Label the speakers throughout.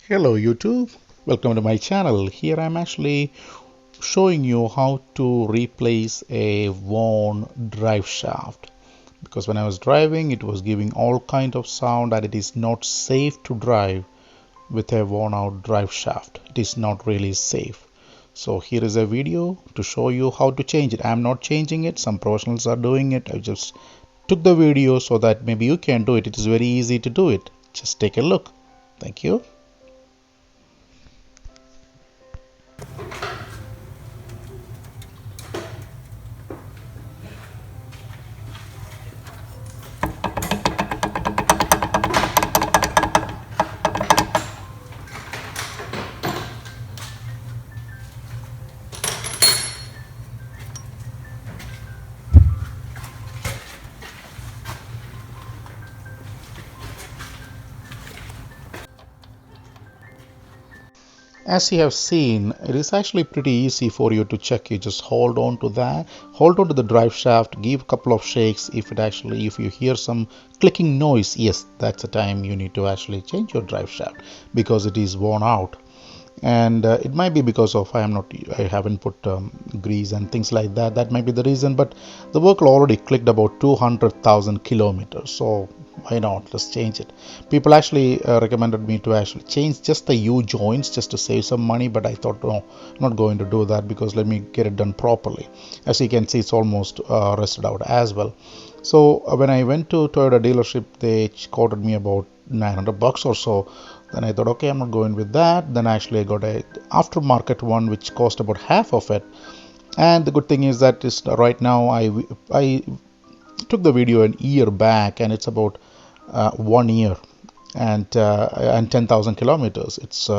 Speaker 1: Hello YouTube, welcome to my channel. Here I'm actually showing you how to replace a worn drive shaft, because when I was driving it was giving all kind of sound and it is not safe to drive with a worn out drive shaft. It is not really safe. So here is a video to show you how to change it. I'm not changing it, some professionals are doing it. I just took the video so that maybe you can do it. It is very easy to do it. Just take a look. Thank you. As you have seen, it is actually pretty easy for you to check. You just hold on to that, hold on to the drive shaft, give a couple of shakes. If you hear some clicking noise, yes, that's the time you need to actually change your drive shaft because it is worn out. And it might be because of I haven't put grease and things like that. That might be the reason, but the vehicle already clicked about 200,000 kilometers, so why not, let's change it. People actually recommended me to actually change just the U joints just to save some money, but I thought, no, I'm not going to do that because let me get it done properly. As you can see, it's almost rusted out as well. So when I went to Toyota dealership, they quoted me about 900 bucks or so. Then I thought, okay, I'm not going with that. Then actually I got a aftermarket one which cost about half of it. And the good thing is that is right now I took the video an year back and it's about 1 year and 10,000 kilometers. It's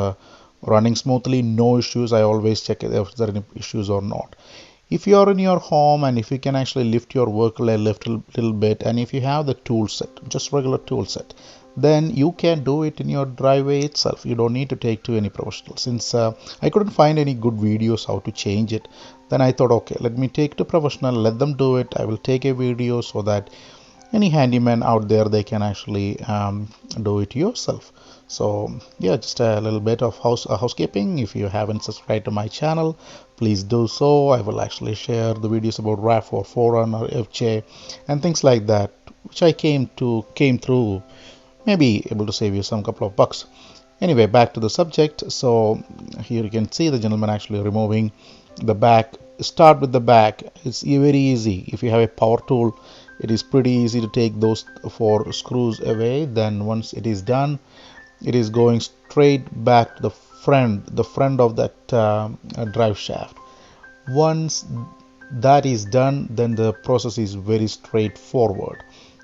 Speaker 1: running smoothly, no issues. I always check if there are any issues or not. If you are in your home and if you can actually lift your vehicle a little bit, and if you have the tool set, just regular tool set, then you can do it in your driveway itself. You don't need to take to any professional. Since I couldn't find any good videos how to change it, then I thought, okay, let me take to professional, let them do it. I will take a video so that any handyman out there, they can actually do it yourself. So yeah, just a little bit of housekeeping. If you haven't subscribed to my channel, please do so. I will actually share the videos about Rav4 Forerunner, FJ and things like that, which I came through, maybe able to save you some couple of bucks. Anyway, back to the subject. So here you can see the gentleman actually removing the back. Start with the back. It's very easy. If you have a power tool, it is pretty easy to take those 4 screws away. Then once it is done, it is going straight back to the front of that drive shaft. Once that is done, then the process is very straightforward.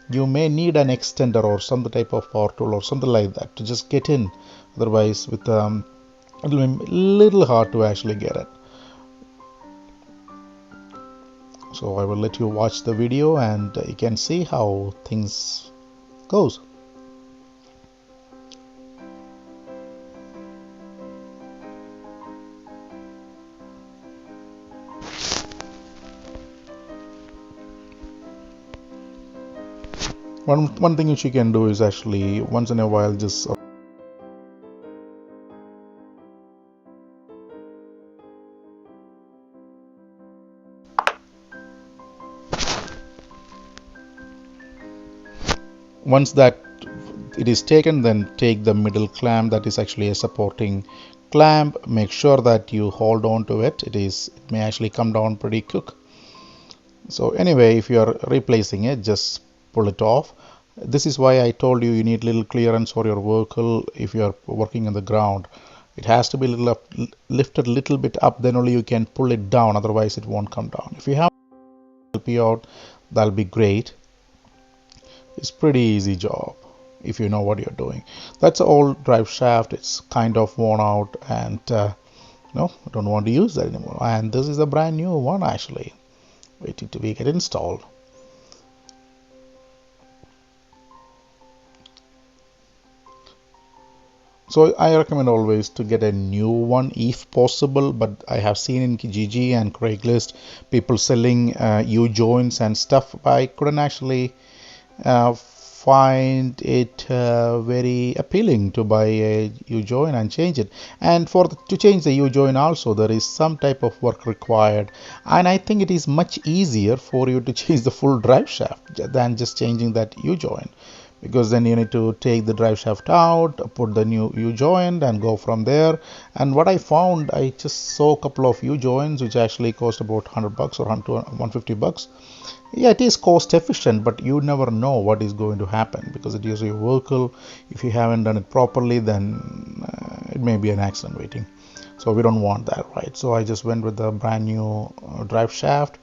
Speaker 1: You may need an extender or some type of power tool or something like that to just get in. Otherwise, with it will be a little hard to actually get it. So I will let you watch the video and you can see how things goes. One thing which you can do is actually once in a while just once that it is taken, then take the middle clamp that is actually a supporting clamp. Make sure that you hold on to it. It may actually come down pretty quick. So anyway, if you are replacing it, just pull it off. This is why I told you need little clearance for your vehicle. If you are working on the ground, it has to be lifted a little bit up, then only you can pull it down, otherwise it won't come down. If you have help you out, that'll be great. It's pretty easy job if you know what you're doing. That's an old drive shaft. It's kind of worn out and no, I don't want to use that anymore. And this is a brand new one actually, waiting to be get installed. So I recommend always to get a new one if possible, but I have seen in Kijiji and Craigslist people selling U-joints and stuff. I couldn't actually find it very appealing to buy a U-join and change it. And to change the U-join also, there is some type of work required, and I think it is much easier for you to change the full drive shaft than just changing that U-join, because then you need to take the drive shaft out, put the new U-joint and go from there. And what I found, I just saw a couple of U-joints which actually cost about $100 or $150. Yeah, it is cost efficient, but you never know what is going to happen because it is your vehicle. If you haven't done it properly, then it may be an accident waiting. So we don't want that, right? So I just went with the brand new drive shaft.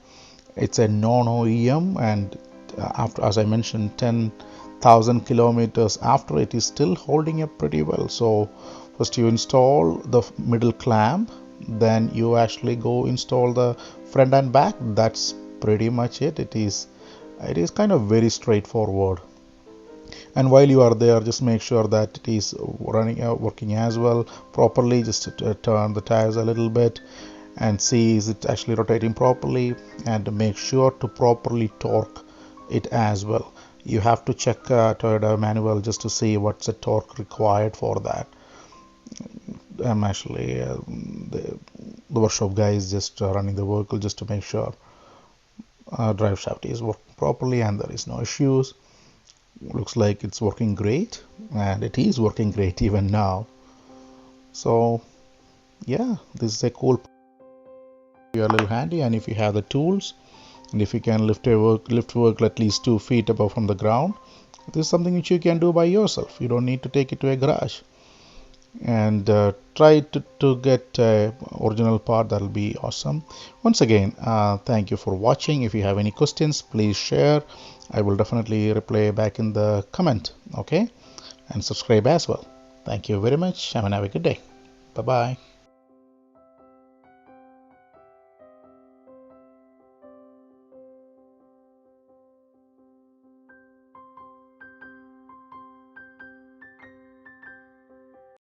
Speaker 1: It's a non-OEM, and after, as I mentioned, 10,000 kilometers after, it is still holding up pretty well. So first you install the middle clamp, then you actually go install the front and back. That's pretty much it. It is kind of very straightforward. And while you are there, just make sure that it is working as well properly. Just to turn the tires a little bit and see is it actually rotating properly, and make sure to properly torque it as well. You have to check Toyota manual just to see what's the torque required for that. I'm actually the workshop guy is just running the vehicle just to make sure drive shaft is working properly and there is no issues. Looks like it's working great, and it is working great even now. So yeah, this is a cool. You're a little handy, and if you have the tools, and if you can lift vehicle at least 2 feet above from the ground, this is something which you can do by yourself. You don't need to take it to a garage. And try to get original part. That'll be awesome. Once again, thank you for watching. If you have any questions, please share. I will definitely reply back in the comment. Okay, and subscribe as well. Thank you very much. Have a good day. Bye bye.